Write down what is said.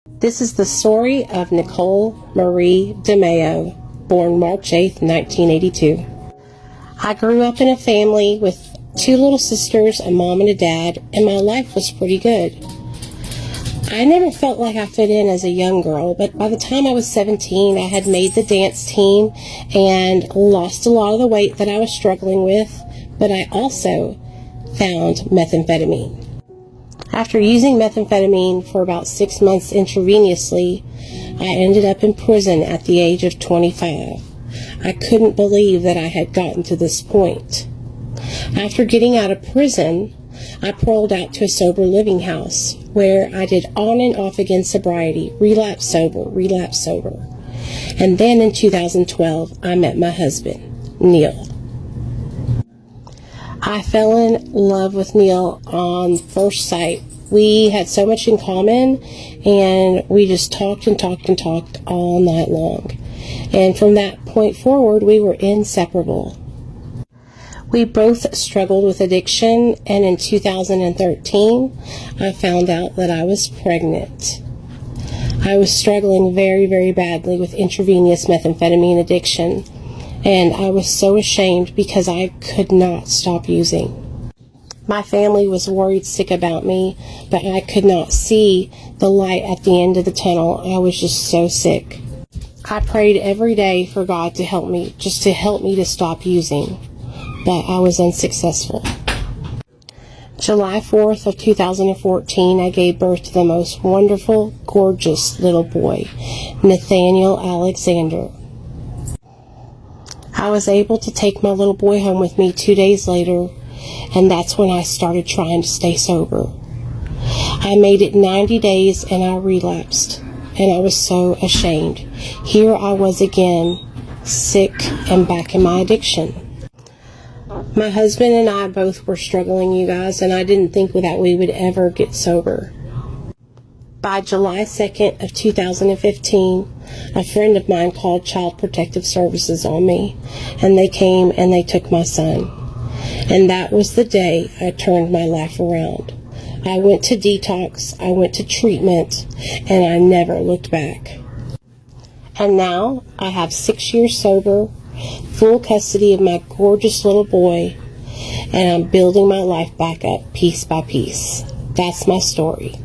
This is the story of Nicole Marie DeMeo, born March 8, 1982. I grew up in a family with 2 little sisters, a mom and a dad, and my life was pretty good. I never felt like I fit in as a young girl, but by the time I was 17, I had made the dance team and lost a lot of the weight that I was struggling with, but I also found methamphetamine. After using methamphetamine for about 6 months intravenously, I ended up in prison at the age of 25. I couldn't believe that I had gotten to this point. After getting out of prison, I paroled out to a sober living house where I did on and off again sobriety, relapse sober. And then in 2012, I met my husband, Neil. I fell in love with Neil on first sight. We had so much in common, and we just talked all night long. And from that point forward, we were inseparable. We both struggled with addiction, and in 2013, I found out that I was pregnant. I was struggling very, very badly with intravenous methamphetamine addiction, and I was so ashamed because I could not stop using. My family was worried sick about me, but I could not see the light at the end of the tunnel. I was just so sick. I prayed every day for God to help me, just to help me to stop using, but I was unsuccessful. July 4th of 2014, I gave birth to the most wonderful, gorgeous little boy, Nathaniel Alexander. I was able to take my little boy home with me 2 days later, and that's when I started trying to stay sober. I made it 90 days and I relapsed, and I was so ashamed. Here I was again, sick and back in my addiction. My husband and I both were struggling, you guys, and I didn't think that we would ever get sober. By July 2nd of 2015, a friend of mine called Child Protective Services on me, and they came and they took my son. And that was the day I turned my life around. I went to detox, I went to treatment, and I never looked back. And now I have 6 years sober, full custody of my gorgeous little boy, and I'm building my life back up piece by piece. That's my story.